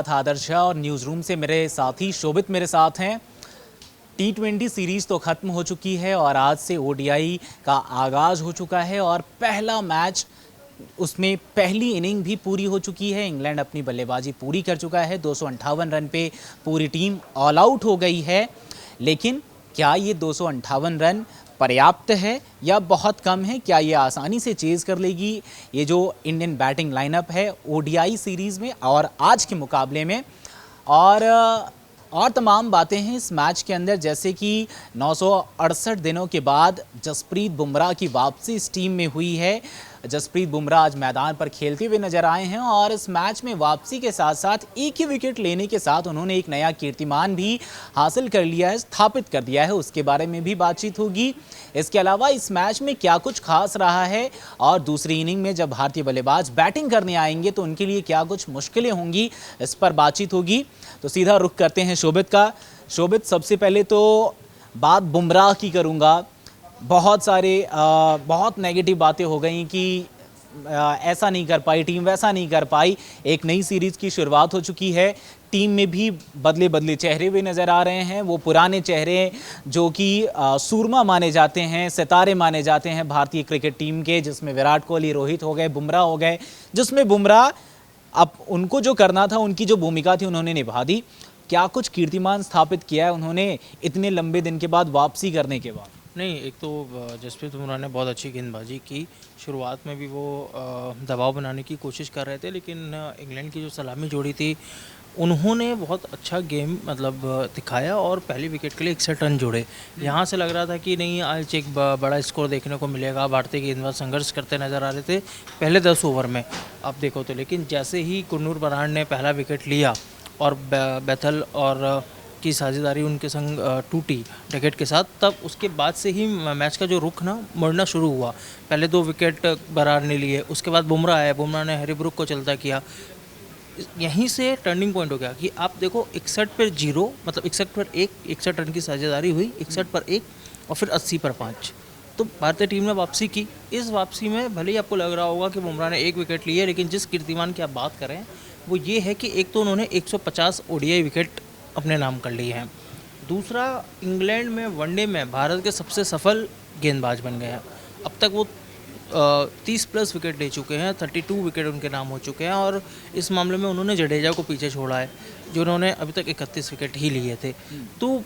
आदर्श और news room से मेरे साथी शोभित मेरे साथ हैं। T20 सीरीज तो खत्म हो चुकी है और आज से ओडीआई का आगाज हो चुका है और पहला मैच उसमें पहली इनिंग भी पूरी हो चुकी है। इंग्लैंड अपनी बल्लेबाजी पूरी कर चुका है, 258 रन पे पूरी टीम ऑल आउट हो गई है। लेकिन क्या ये 258 रन पर्याप्त है या बहुत कम है? क्या ये आसानी से चेज़ कर लेगी ये जो इंडियन बैटिंग लाइनअप है ओडीआई सीरीज़ में और आज के मुकाबले में? और तमाम बातें हैं इस मैच के अंदर, जैसे कि 968 दिनों के बाद जसप्रीत बुमराह की वापसी इस टीम में हुई है। जसप्रीत बुमराह आज मैदान पर खेलते हुए नजर आए हैं और इस मैच में वापसी के साथ साथ एक ही विकेट लेने के साथ उन्होंने एक नया कीर्तिमान भी हासिल कर लिया है, स्थापित कर दिया है। उसके बारे में भी बातचीत होगी। इसके अलावा इस मैच में क्या कुछ खास रहा है और दूसरी इनिंग में जब भारतीय बल्लेबाज बैटिंग करने आएंगे तो उनके लिए क्या कुछ मुश्किलें होंगी, इस पर बातचीत होगी। तो सीधा रुख करते हैं शोभित का। शोभित, सबसे पहले तो बात बुमराह की करूंगा। बहुत नेगेटिव बातें हो गई कि ऐसा नहीं कर पाई टीम, वैसा नहीं कर पाई। एक नई सीरीज की शुरुआत हो चुकी है, टीम में भी बदले बदले चेहरे भी नज़र आ रहे हैं। वो पुराने चेहरे जो कि सूरमा माने जाते हैं, सितारे माने जाते हैं भारतीय क्रिकेट टीम के, जिसमें विराट कोहली, रोहित हो गए, बुमराह हो गए, जिसमें बुमराह अब उनको जो करना था, उनकी जो भूमिका थी उन्होंने निभा दी। क्या कुछ कीर्तिमान स्थापित किया है उन्होंने इतने लंबे दिन के बाद वापसी करने के बाद? नहीं, एक तो जसप्रीत बुमराह ने बहुत अच्छी गेंदबाजी की। शुरुआत में भी वो दबाव बनाने की कोशिश कर रहे थे, लेकिन इंग्लैंड की जो सलामी जोड़ी थी उन्होंने बहुत अच्छा गेम दिखाया और पहली विकेट के लिए 61 रन जोड़े। यहाँ से लग रहा था कि नहीं, आज एक बड़ा स्कोर देखने को मिलेगा। भारतीय गेंदबाज संघर्ष करते नज़र आ रहे थे पहले 10 ओवर में, आप देखो तो। लेकिन जैसे ही कुन्नूर बराड़ ने पहला विकेट लिया और बैथल और की साझेदारी उनके संग टूटी डकेट के साथ, तब उसके बाद से ही मैच का जो रुख मुड़ना शुरू हुआ। पहले 2 विकेट बराड़ ने लिए, उसके बाद बुमराह आया, बुमराह ने हैरी ब्रूक को चलता किया। यहीं से टर्निंग पॉइंट हो गया कि आप देखो 61 पर 0, मतलब 61 पर 1, 61 रन की साझेदारी हुई, 61 पर 1 और फिर 80 पर 5। तो भारतीय टीम ने वापसी की। इस वापसी में भले ही आपको लग रहा होगा कि बुमराह ने 1 विकेट लिए, लेकिन जिस कीर्तिमान की आप बात करें वो ये है कि एक तो उन्होंने 150 ओडीआई विकेट अपने नाम कर लिए हैं। दूसरा, इंग्लैंड में वनडे में भारत के सबसे सफल गेंदबाज बन गए हैं। अब तक वो 30 प्लस विकेट ले चुके हैं, 32 विकेट उनके नाम हो चुके हैं और इस मामले में उन्होंने जडेजा को पीछे छोड़ा है, जो उन्होंने अभी तक 31 विकेट ही लिए थे। तो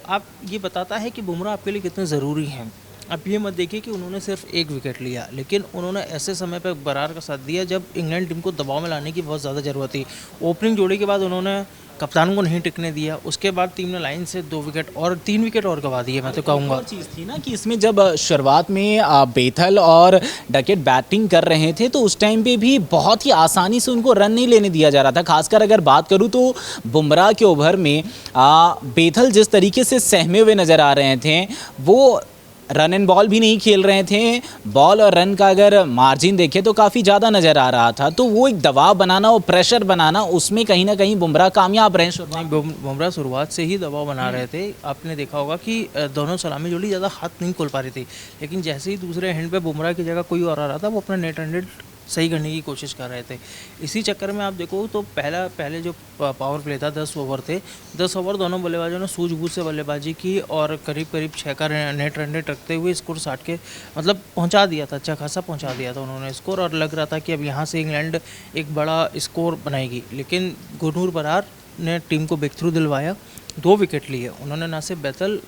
आप ये बताता है कि बुमराह आपके लिए कितने ज़रूरी हैं। आप ये मत देखिए कि उन्होंने सिर्फ 1 विकेट लिया, लेकिन उन्होंने ऐसे समय पर बरार का साथ दिया जब इंग्लैंड टीम को दबाव में लाने की बहुत ज़्यादा ज़रूरत थी। ओपनिंग जोड़ी के बाद उन्होंने कप्तान को नहीं टिकने दिया, उसके बाद टीम ने लाइन से 2 विकेट और 3 विकेट और गंवा दिए। मैं तो कहूँगा और चीज़ थी ना कि इसमें जब शुरुआत में बेथल और डकेट बैटिंग कर रहे थे तो उस टाइम पे भी बहुत ही आसानी से उनको रन नहीं लेने दिया जा रहा था। खासकर अगर बात करूं तो बुमराह के ओवर में बेथल जिस तरीके से सहमे हुए नज़र आ रहे थे, वो रन एंड बॉल भी नहीं खेल रहे थे। बॉल और रन का अगर मार्जिन देखें तो काफ़ी ज़्यादा नज़र आ रहा था। तो वो एक दबाव बनाना, वो प्रेशर बनाना, उसमें कहीं ना कहीं बुमराह कामयाब रहे। बुमराह शुरुआत से ही दबाव बना रहे थे। आपने देखा होगा कि दोनों सलामी जोड़ी ज़्यादा हाथ नहीं खोल पा रही थी, लेकिन जैसे ही दूसरे हैंड पे बुमराह की जगह कोई और आ रहा था, वो अपना नेट रन रेट सही करने की कोशिश कर रहे थे। इसी चक्कर में आप देखो तो पहले जो पावर प्ले था, 10 ओवर थे, 10 ओवर दोनों बल्लेबाजों ने सूझबूझ से बल्लेबाजी की और करीब 6 का नेट रन रेट रखते हुए स्कोर 60 के पहुंचा दिया था। अच्छा खासा पहुंचा दिया था उन्होंने स्कोर, और लग रहा था कि अब यहाँ से इंग्लैंड एक बड़ा स्कोर बनाएगी। लेकिन कुन्नूर बराड़ ने टीम को ब्रेक थ्रू दिलवाया, 2 विकेट लिए उन्होंने। ना सिर्फ बैतल,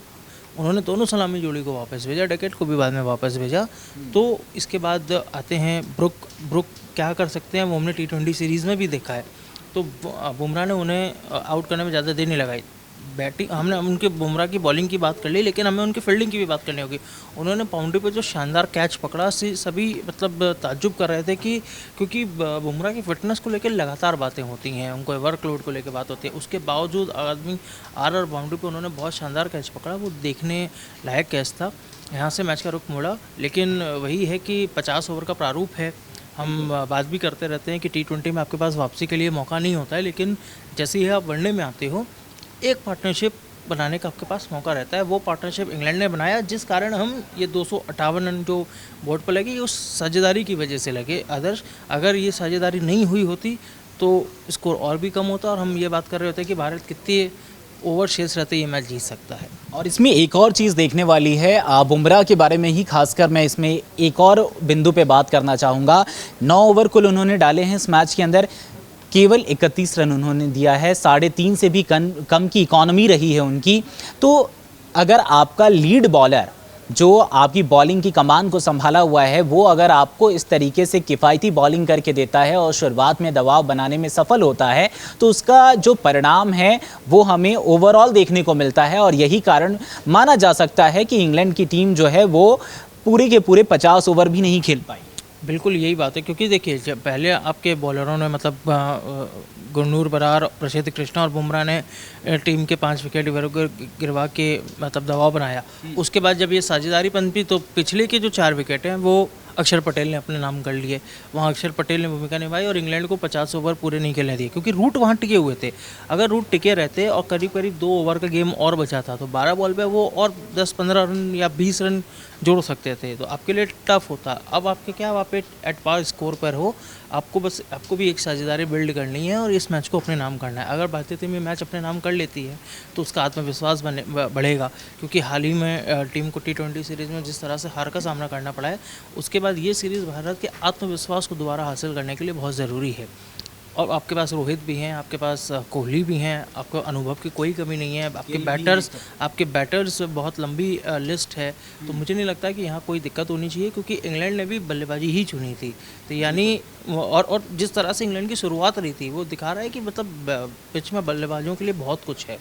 उन्होंने दोनों सलामी जोड़ी को वापस भेजा, डकेट को भी बाद में वापस भेजा। तो इसके बाद आते हैं ब्रुक क्या कर सकते हैं वो हमने T20 सीरीज़ में भी देखा है। तो बुमराह ने उन्हें आउट करने में ज़्यादा देर नहीं लगाई। बैटिंग हमने उनके बुमराह की बॉलिंग की बात कर ली, लेकिन हमें उनकी फील्डिंग की भी बात करनी होगी। उन्होंने बाउंड्री पे जो शानदार कैच पकड़ा, सभी ताज्जुब कर रहे थे कि क्योंकि बुमराह की फिटनेस को लेकर लगातार बातें होती हैं, उनको वर्कलोड को लेकर बात होती है, उसके बावजूद आदमी और बाउंड्री पे उन्होंने बहुत शानदार कैच पकड़ा। वो देखने लायक कैच था। यहाँ से मैच का रुख मुड़ा, लेकिन वही है कि 50 ओवर का प्रारूप है। हम बात भी करते रहते हैं कि T20 में आपके पास वापसी के लिए मौका नहीं होता है, लेकिन जैसे ही आप वनडे में आते हो एक पार्टनरशिप बनाने का आपके पास मौका रहता है। वो पार्टनरशिप इंग्लैंड ने बनाया, जिस कारण हम ये 258 रन जो बोर्ड पर लगे, उस साझेदारी की वजह से लगे। अदर्श अगर ये साझेदारी नहीं हुई होती तो स्कोर और भी कम होता और हम ये बात कर रहे होते कि भारत कितने ओवर शेष रहते ये मैच जीत सकता है। और इसमें एक और चीज़ देखने वाली है, बुमराह के बारे में ही खासकर मैं इसमें एक और बिंदु पे बात करना चाहूँगा। 9 ओवर कुल उन्होंने डाले हैं इस मैच के अंदर, केवल 31 रन उन्होंने दिया है, 3.5 से भी कम की इकॉनमी रही है उनकी। तो अगर आपका लीड बॉलर जो आपकी बॉलिंग की कमान को संभाला हुआ है वो अगर आपको इस तरीके से किफ़ायती बॉलिंग करके देता है और शुरुआत में दबाव बनाने में सफल होता है तो उसका जो परिणाम है वो हमें ओवरऑल देखने को मिलता है। और यही कारण माना जा सकता है कि इंग्लैंड की टीम जो है वो पूरे के पूरे 50 ओवर भी नहीं खेल पाई। बिल्कुल यही बात है, क्योंकि देखिए जब पहले आपके बॉलरों ने मतलब गुरनूर बरार, प्रसिद्ध कृष्णा और बुमराह ने टीम के 5 विकेट गिरवा के मतलब दबाव बनाया। उसके बाद जब ये साझेदारी पनपी तो पिछले के जो 4 विकेट हैं वो अक्षर पटेल ने अपने नाम कर लिए। वहाँ अक्षर पटेल ने भूमिका निभाई और इंग्लैंड को 50 ओवर पूरे नहीं खेलने दिए, क्योंकि रूट वहाँ टिके हुए थे। अगर रूट टिके रहते और करीब करीब 2 ओवर का गेम और बचा था तो 12 बॉल पे वो और 10-15 रन या 20 रन जोड़ सकते थे, तो आपके लिए टफ होता। अब आपके क्या, आप एट पार स्कोर पर हो, आपको भी एक साझेदारी बिल्ड करनी है और इस मैच को अपने नाम करना है। अगर भारतीय टीम ये मैच अपने नाम कर लेती है तो उसका आत्मविश्वास बढ़ेगा, क्योंकि हाल ही में टीम को T20 सीरीज़ में जिस तरह से हार का सामना करना पड़ा है उसके बाद ये सीरीज़ भारत के आत्मविश्वास को दोबारा हासिल करने के लिए बहुत ज़रूरी है। और आपके पास रोहित भी हैं, आपके पास कोहली भी हैं, आपको अनुभव की कोई कमी नहीं है, आपके बैटर्स बहुत लंबी लिस्ट है। तो मुझे नहीं लगता कि यहाँ कोई दिक्कत होनी चाहिए, क्योंकि इंग्लैंड ने भी बल्लेबाजी ही चुनी थी। तो यानी और जिस तरह से इंग्लैंड की शुरुआत रही थी वो दिखा रहा है कि मतलब पिच में बल्लेबाजों के लिए बहुत कुछ है।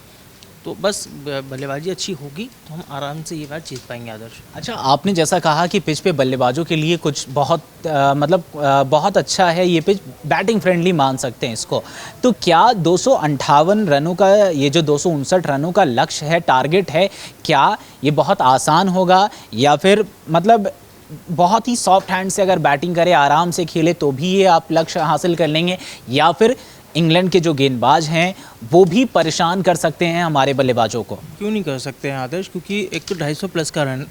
तो बस बल्लेबाजी अच्छी होगी तो हम आराम से ये मैच जीत पाएंगे। आदर्श, अच्छा, आपने जैसा कहा कि पिच पे बल्लेबाजों के लिए कुछ बहुत अच्छा है ये पिच, बैटिंग फ्रेंडली मान सकते हैं इसको। तो क्या 258 रनों का ये जो 259 रनों का लक्ष्य है, टारगेट है, क्या ये बहुत आसान होगा या फिर मतलब बहुत ही सॉफ्ट हैंड से अगर बैटिंग करें, आराम से खेले तो भी ये आप लक्ष्य हासिल कर लेंगे, या फिर इंग्लैंड के जो गेंदबाज हैं वो भी परेशान कर सकते हैं हमारे बल्लेबाजों को? क्यों नहीं कर सकते हैं आदर्श, क्योंकि एक तो 250 प्लस का रन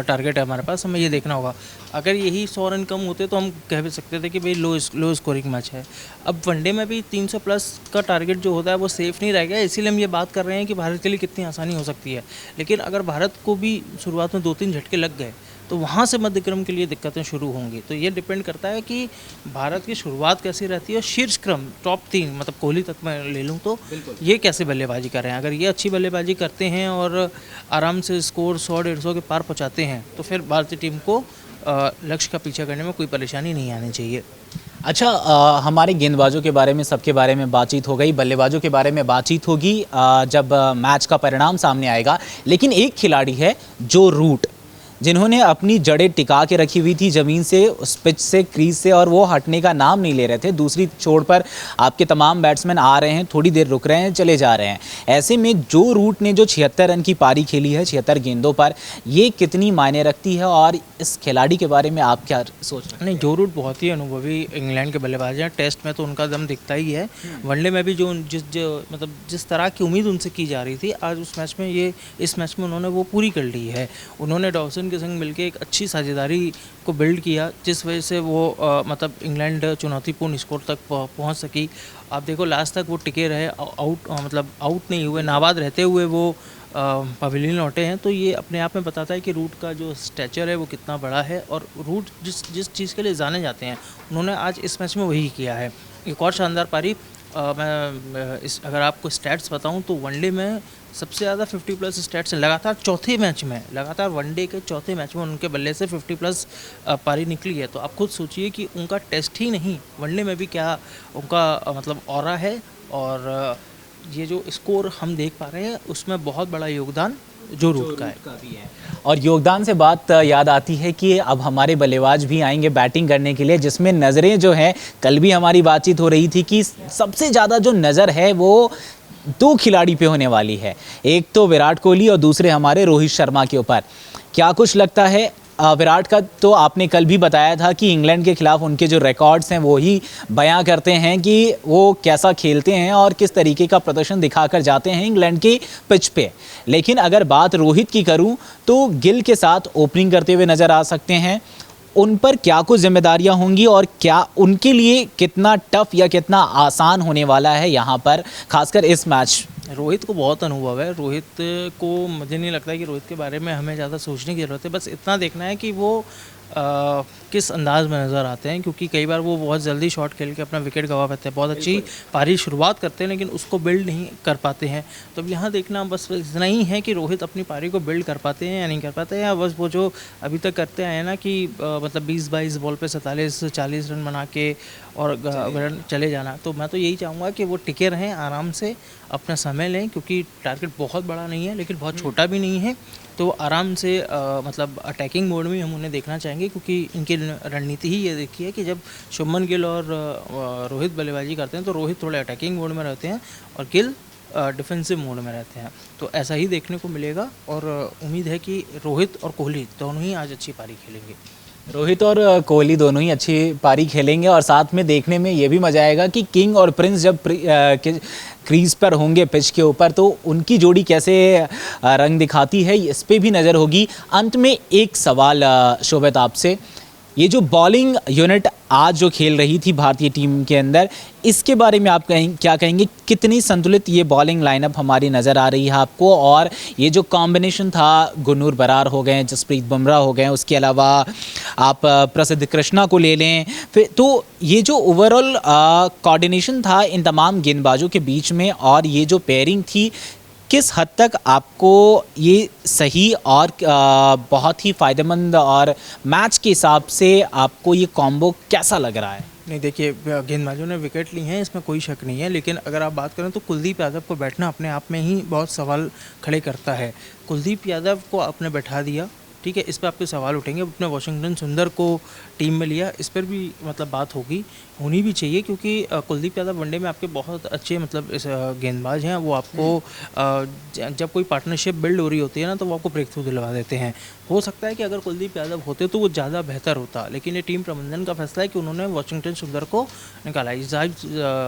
टारगेट है हमारे पास, हमें ये देखना होगा। अगर यही 100 रन कम होते तो हम कह भी सकते थे कि भाई लो स्कोरिंग मैच है। अब वनडे में भी 300 प्लस का टारगेट जो होता है वो सेफ़ नहीं रहेगा, इसीलिए हम ये बात कर रहे हैं कि भारत के लिए कितनी आसानी हो सकती है। लेकिन अगर भारत को भी शुरुआत में 2-3 झटके लग गए तो वहाँ से मध्य क्रम के लिए दिक्कतें शुरू होंगी। तो ये डिपेंड करता है कि भारत की शुरुआत कैसी रहती है और शीर्ष क्रम टॉप 3 मतलब कोहली तक मैं ले लूँ तो ये कैसे बल्लेबाजी कर रहे हैं। अगर ये अच्छी बल्लेबाजी करते हैं और आराम से स्कोर 100-150 के पार पहुँचाते हैं तो फिर भारतीय टीम को लक्ष्य का पीछा करने में कोई परेशानी नहीं आनी चाहिए। अच्छा, हमारे गेंदबाजों के बारे में सबके बारे में बातचीत हो गई, बल्लेबाजों के बारे में बातचीत होगी जब मैच का परिणाम सामने आएगा। लेकिन एक खिलाड़ी है जो रूट, जिन्होंने अपनी जड़ें टिका के रखी हुई थी ज़मीन से, उस पिच से, क्रीज से, और वो हटने का नाम नहीं ले रहे थे। दूसरी छोर पर आपके तमाम बैट्समैन आ रहे हैं, थोड़ी देर रुक रहे हैं, चले जा रहे हैं। ऐसे में जो रूट ने जो 76 रन की पारी खेली है 76 गेंदों पर, ये कितनी मायने रखती है और इस खिलाड़ी के बारे में आप क्या सोच रहे हैं? नहीं, जो रूट बहुत ही अनुभवी इंग्लैंड के बल्लेबाज हैं, टेस्ट में तो उनका दम दिखता ही है। वनडे में भी जो जिस तरह की उम्मीद उनसे की जा रही थी आज इस मैच में उन्होंने वो पूरी कर ली है। उन्होंने डॉसन के संग मिलकर एक अच्छी साझेदारी को बिल्ड किया, जिस वजह से वो मतलब इंग्लैंड चुनौतीपूर्ण स्कोर तक पहुंच सकी। आप देखो लास्ट तक वो टिके रहे, आउट नहीं हुए, नाबाद रहते हुए वो पवेलियन लौटे हैं। तो ये अपने आप में बताता है कि रूट का जो स्टैचर है वो कितना बड़ा है और रूट जिस चीज़ के लिए जाने जाते हैं उन्होंने आज इस मैच में वही किया है। एक और शानदार पारी, अगर आपको स्टैट्स बताऊं तो वनडे में सबसे ज़्यादा 50 प्लस स्टैट्स लगातार वनडे के चौथे मैच में उनके बल्ले से 50 प्लस पारी निकली है। तो आप खुद सोचिए कि उनका टेस्ट ही नहीं, वनडे में भी क्या उनका मतलब ऑरा है। और ये जो स्कोर हम देख पा रहे हैं उसमें बहुत बड़ा योगदान जो रूट का है। और योगदान से बात याद आती है कि अब हमारे बल्लेबाज भी आएंगे बैटिंग करने के लिए, जिसमें नज़रें जो हैं, कल भी हमारी बातचीत हो रही थी कि सबसे ज़्यादा जो नज़र है वो 2 खिलाड़ी पे होने वाली है। एक तो विराट कोहली और दूसरे हमारे रोहित शर्मा के ऊपर। क्या कुछ लगता है? विराट का तो आपने कल भी बताया था कि इंग्लैंड के खिलाफ उनके जो रिकॉर्ड्स हैं वो ही बयां करते हैं कि वो कैसा खेलते हैं और किस तरीके का प्रदर्शन दिखाकर जाते हैं इंग्लैंड के पिच पे। लेकिन अगर बात रोहित की करूं तो गिल के साथ ओपनिंग करते हुए नज़र आ सकते हैं। उन पर क्या कुछ जिम्मेदारियां होंगी और क्या उनके लिए कितना टफ या कितना आसान होने वाला है यहाँ पर, खासकर इस मैच? रोहित को बहुत अनुभव है। रोहित को मुझे नहीं लगता कि रोहित के बारे में हमें ज़्यादा सोचने की ज़रूरत है। बस इतना देखना है कि वो किस अंदाज में नज़र आते हैं, क्योंकि कई बार वो बहुत जल्दी शॉट खेल के अपना विकेट गंवा पाते हैं। बहुत अच्छी पारी शुरुआत करते हैं लेकिन उसको बिल्ड नहीं कर पाते हैं। तो अब यहाँ देखना बस इतना ही है कि रोहित अपनी पारी को बिल्ड कर पाते हैं या नहीं कर पाते हैं, या बस वो जो अभी तक करते आए हैं ना कि मतलब 20-22 बॉल पे 47-40 रन बना के और चले जाना। तो मैं तो यही चाहूँगा कि वो टिके रहें, आराम से अपना समय लें, क्योंकि टारगेट बहुत बड़ा नहीं है लेकिन बहुत छोटा भी नहीं है। तो आराम से मतलब अटैकिंग मोड में हम उन्हें देखना चाहेंगे, क्योंकि इनकी रणनीति ही ये देखी है कि जब शुभमन गिल और रोहित बल्लेबाजी करते हैं तो रोहित थोड़े अटैकिंग मोड में रहते हैं और गिल डिफेंसिव मोड में रहते हैं। तो ऐसा ही देखने को मिलेगा और उम्मीद है कि रोहित और कोहली दोनों ही आज अच्छी पारी खेलेंगे। रोहित और कोहली दोनों ही अच्छी पारी खेलेंगे और साथ में देखने में ये भी मजा आएगा कि किंग और प्रिंस जब क्रीज पर होंगे पिच के ऊपर तो उनकी जोड़ी कैसे रंग दिखाती है, इस पे भी नज़र होगी। अंत में एक सवाल शोभित आपसे, ये जो बॉलिंग यूनिट आज जो खेल रही थी भारतीय टीम के अंदर, इसके बारे में आप क्या कहेंगे? कितनी संतुलित ये बॉलिंग लाइनअप हमारी नज़र आ रही है आपको? और ये जो कॉम्बिनेशन था, गुरनूर बरार हो गए, जसप्रीत बुमराह हो गए, उसके अलावा आप प्रसिद्ध कृष्णा को ले लें, फिर तो ये जो ओवरऑल कोऑर्डिनेशन था इन तमाम गेंदबाजों के बीच में और ये जो पेयरिंग थी, किस हद तक आपको ये सही और बहुत ही फ़ायदेमंद और मैच के हिसाब से आपको ये कॉम्बो कैसा लग रहा है? नहीं देखिए, गेंदबाजों ने विकेट ली हैं, इसमें कोई शक नहीं है, लेकिन अगर आप बात करें तो कुलदीप यादव को बैठना अपने आप में ही बहुत सवाल खड़े करता है। कुलदीप यादव को आपने बैठा दिया, ठीक है, इस पर आपके सवाल उठेंगे। अपने वाशिंगटन सुंदर को टीम में लिया, इस पर भी मतलब बात होनी भी चाहिए, क्योंकि कुलदीप यादव वनडे में आपके बहुत अच्छे मतलब इस गेंदबाज हैं। वो आपको जब कोई पार्टनरशिप बिल्ड हो रही होती है ना तो वो आपको ब्रेक थ्रू दिलवा देते हैं। हो सकता है कि अगर कुलदीप यादव होते तो वो ज़्यादा बेहतर होता, लेकिन ये टीम प्रबंधन का फैसला है कि उन्होंने वाशिंगटन सुंदर को निकाला।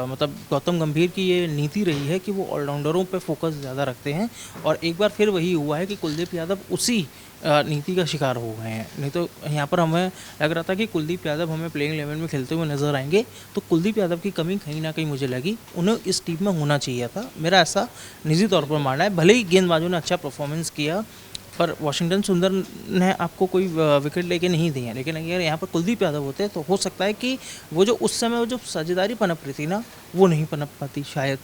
मतलब गौतम गंभीर की ये नीति रही है कि वो ऑलराउंडरों पर फोकस ज़्यादा रखते हैं, और एक बार फिर वही हुआ है कि कुलदीप यादव उसी नीति का शिकार हो गए हैं। नहीं तो यहाँ पर हमें लग रहा था कि कुलदीप यादव हमें प्लेइंग 11 में खेलते हुए नजर आएंगे, तो कुलदीप यादव की कमी कहीं ना कहीं मुझे लगी, उन्हें इस टीम में होना चाहिए था। मेरा ऐसा निजी तौर पर मानना है। भले ही गेंदबाजों ने अच्छा परफॉर्मेंस किया, पर वाशिंगटन सुंदर ने आपको कोई विकेट लेके नहीं दी है, लेकिन अगर यहाँ पर कुलदीप यादव होते तो हो सकता है कि वो जो उस समय वो जो साझेदारी पनप रही थी ना, वो नहीं पनप पाती शायद।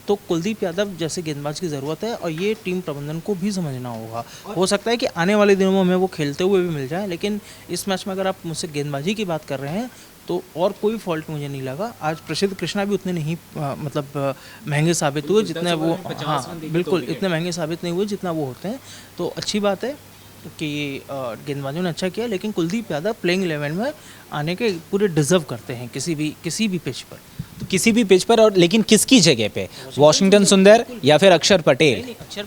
तो कुलदीप यादव जैसे गेंदबाज की ज़रूरत है, और ये टीम प्रबंधन को भी समझना होगा। हो सकता है कि आने वाले दिनों में हमें वो खेलते हुए भी मिल जाए, लेकिन इस मैच में अगर आप मुझसे गेंदबाजी की बात कर रहे हैं तो और कोई फॉल्ट मुझे नहीं लगा। आज प्रसिद्ध कृष्णा भी उतने नहीं मतलब महंगे साबित हुए जितने वो, हाँ बिल्कुल, इतने महंगे साबित नहीं हुए जितना वो होते हैं। तो अच्छी बात है कि गेंदबाजों ने अच्छा किया, लेकिन कुलदीप यादव प्लेइंग 11 में आने के पूरे डिजर्व करते हैं किसी भी पिच पर। तो किसी भी पिच पर, और लेकिन किसकी जगह पे? वाशिंगटन सुंदर या फिर अक्षर पटेल? अक्षर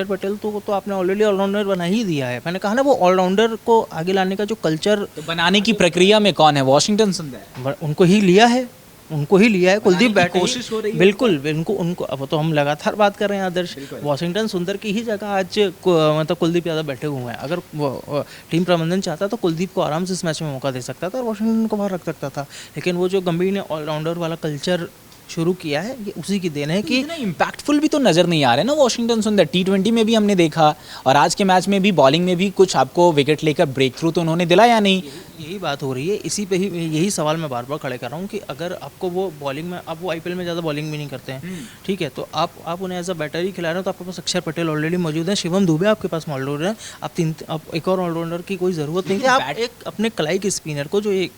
पटेल तो आपने ऑलरेडी ऑलराउंडर बना ही दिया है। मैंने कहा ना, वो ऑलराउंडर को आगे लाने का जो कल्चर बनाने की प्रक्रिया में कौन है? वाशिंगटन सुंदर, उनको ही लिया है कुलदीप बैठ कोशिश हो रही है। बिल्कुल उनको अब तो हम लगातार बात कर रहे हैं आदर्श, वाशिंगटन सुंदर की ही जगह आज मतलब कुलदीप यादव बैठे हुए हैं। अगर टीम प्रबंधन चाहता तो कुलदीप को आराम से इस मैच में मौका दे सकता था और वाशिंगटन को बाहर रख सकता था, लेकिन वो जो गंभीर ने ऑलराउंडर वाला कल्चर शुरू किया है, ये उसी की देन है कि इम्पैक्टफुल भी तो नज़र नहीं आ रहे ना वाशिंगटन सुंदर। T20 में भी हमने देखा और आज के मैच में भी बॉलिंग में भी कुछ आपको विकेट लेकर ब्रेक थ्रू तो उन्होंने दिलाया नहीं। यही बात हो रही है, इसी पे ही यही सवाल मैं बार बार खड़े कर रहा हूँ कि अगर आपको वो बॉलिंग में, आप वो IPL में ज़्यादा बॉलिंग भी नहीं करते हैं, ठीक है, तो आप उन्हें एज अ बैटर ही खिला रहे हैं। तो आपके पास अक्षर पटेल ऑलरेडी मौजूद है, शिवम दुबे आपके पास ऑलराउंडर है, आप एक और ऑलराउंडर की कोई ज़रूरत नहीं है। आप एक अपने कलाई के स्पिनर को, जो एक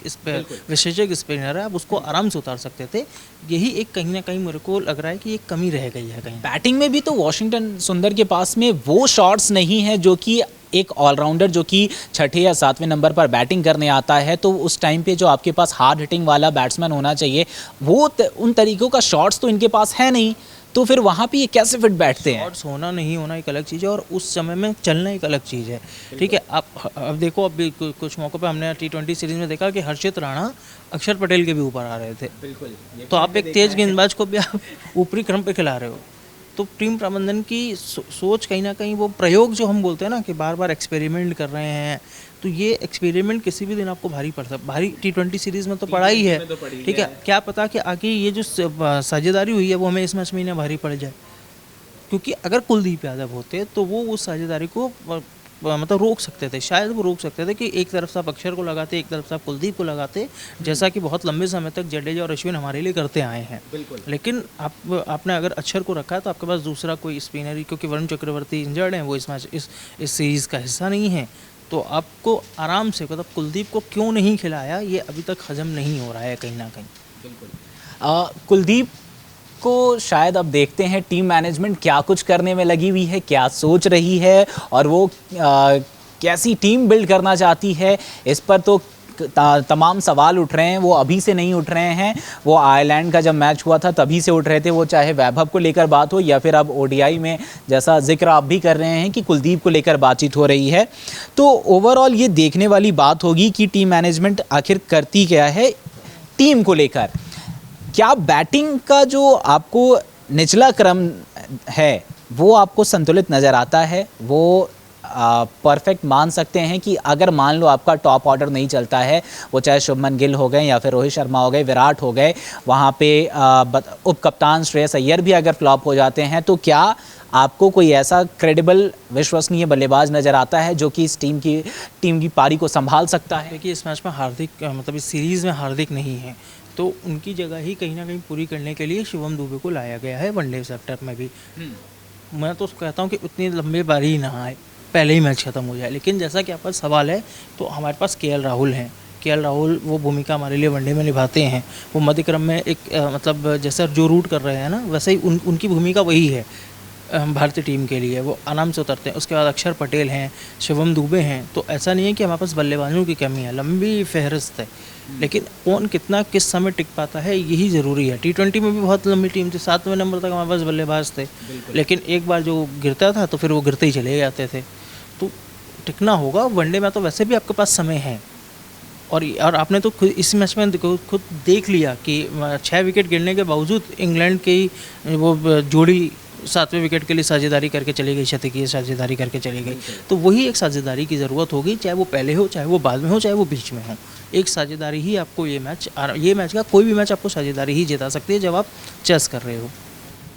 विशेषज्ञ स्पिनर है, आप उसको आराम से उतार सकते थे। यही एक कहीं ना कहीं मेरे को लग रहा है कि एक कमी रह गई है कहीं। बैटिंग में भी तो वाशिंगटन सुंदर के पास में वो शॉट्स नहीं है जो कि एक ऑलराउंडर जो कि छठे या सातवें नंबर पर बैटिंग करने आता है, तो उस टाइम पे जो आपके पास हार्ड हिटिंग वाला बैट्समैन होना चाहिए, वो उन तरीकों का शॉट्स तो इनके पास है नहीं। तो फिर वहाँ पे ये कैसे फिट बैठते हैं? शॉट्स होना नहीं होना एक अलग चीज़ है, और उस समय में चलना एक अलग चीज़ है, ठीक है। आप अब देखो, अब कुछ मौक़ों पे हमने T20 सीरीज़ में देखा कि हर्षित राणा अक्षर पटेल के भी ऊपर आ रहे थे। बिल्कुल। तो आप एक तेज़ गेंदबाज को भी आप ऊपरी क्रम पे खिला रहे हो, तो टीम प्रबंधन की सोच कहीं ना कहीं, वो प्रयोग जो हम बोलते हैं ना कि बार बार एक्सपेरिमेंट कर रहे हैं, तो ये एक्सपेरिमेंट किसी भी दिन आपको भारी पड़ सकता, भारी T20 सीरीज़ में तो पड़ा ही है, ठीक है। क्या पता कि आगे ये जो साझेदारी हुई है वो हमें इस मैच में ही ना भारी पड़ जाए, क्योंकि अगर कुलदीप यादव होते तो वो उस साझेदारी को मतलब रोक सकते थे, शायद वो रोक सकते थे कि एक तरफ से आप अक्षर को लगाते, एक तरफ से आप कुलदीप को लगाते, जैसा कि बहुत लंबे समय तक जडेजा और अश्विन हमारे लिए करते आए हैं। लेकिन आपने अगर अक्षर को रखा है तो आपके पास दूसरा कोई स्पिनर ही, क्योंकि वरुण चक्रवर्ती इंजर्ड हैं, वो इस मैच इस सीरीज़ का हिस्सा नहीं है, तो आपको आराम से, मतलब कुलदीप को क्यों नहीं खिलाया ये अभी तक हजम नहीं हो रहा है कहीं ना कहीं। कुलदीप को शायद अब देखते हैं टीम मैनेजमेंट क्या कुछ करने में लगी हुई है, क्या सोच रही है और वो कैसी टीम बिल्ड करना चाहती है, इस पर तो तमाम सवाल उठ रहे हैं। वो अभी से नहीं उठ रहे हैं, वो आयरलैंड का जब मैच हुआ था तभी से उठ रहे थे, वो चाहे वैभव को लेकर बात हो या फिर अब ओडीआई में जैसा जिक्र आप भी कर रहे हैं कि कुलदीप को लेकर बातचीत हो रही है। तो ओवरऑल ये देखने वाली बात होगी कि टीम मैनेजमेंट आखिर करती क्या है टीम को लेकर। क्या बैटिंग का जो आपको निचला क्रम है वो आपको संतुलित नज़र आता है, वो परफेक्ट मान सकते हैं कि अगर मान लो आपका टॉप ऑर्डर नहीं चलता है, वो चाहे शुभमन गिल हो गए या फिर रोहित शर्मा हो गए, विराट हो गए, वहाँ पे उप कप्तान श्रेयस अय्यर भी अगर फ्लॉप हो जाते हैं, तो क्या आपको कोई ऐसा क्रेडिबल विश्वसनीय बल्लेबाज नज़र आता है जो कि इस टीम की पारी को संभाल सकता है? देखिए, इस मैच में हार्दिक, मतलब इस सीरीज़ में हार्दिक नहीं है, तो उनकी जगह ही कहीं ना कहीं पूरी करने के लिए शिवम दुबे को लाया गया है वनडे सेक्टर में भी। मैं तो कहता हूँ कि उतनी लंबी बारी ना आए, पहले ही मैच खत्म हो जाए। लेकिन जैसा कि आपका सवाल है, तो हमारे पास केएल राहुल हैं। केएल राहुल वो भूमिका हमारे लिए वनडे में निभाते हैं। वो मध्य क्रम में एक मतलब जैसा जो रूट कर रहे हैं ना, वैसे ही उनकी भूमिका वही है भारतीय टीम के लिए, वो आराम से उतरते हैं। उसके बाद अक्षर पटेल हैं, शिवम दुबे हैं, तो ऐसा नहीं है कि हमारे पास बल्लेबाजों की कमी है, लंबी फहरिस्त है। लेकिन कौन कितना किस समय टिक पाता है यही ज़रूरी है। T20 में भी बहुत लंबी टीम थी, 7वें नंबर तक हमारे पास बल्लेबाज थे, लेकिन एक बार जो गिरता था तो फिर वो गिरते ही चले जाते थे। तो टिकना होगा। वनडे में तो वैसे भी आपके पास समय है, और आपने तो खुद इस मैच में खुद देख लिया कि 6 विकेट गिरने के बावजूद इंग्लैंड की वो जोड़ी 7वें विकेट के लिए साझेदारी करके चली गई, शतकीय साझेदारी करके चली गई। तो वही एक साझेदारी की ज़रूरत होगी, चाहे वो पहले हो, चाहे वो बाद में हो, चाहे वो बीच में हो। एक साझेदारी ही आपको ये मैच का कोई भी मैच आपको साझेदारी ही जिता सकती है जब आप चेस कर रहे हो।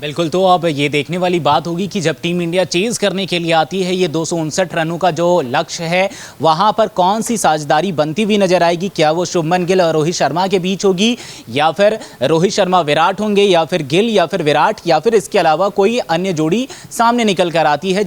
बिल्कुल, तो अब ये देखने वाली बात होगी कि जब टीम इंडिया चेज़ करने के लिए आती है, ये 259 रनों का जो लक्ष्य है, वहाँ पर कौन सी साझेदारी बनती हुई नजर आएगी। क्या वो शुभमन गिल और रोहित शर्मा के बीच होगी, या फिर रोहित शर्मा विराट होंगे, या फिर गिल, या फिर विराट, या फिर इसके अलावा कोई अन्य जोड़ी सामने निकल कर आती है।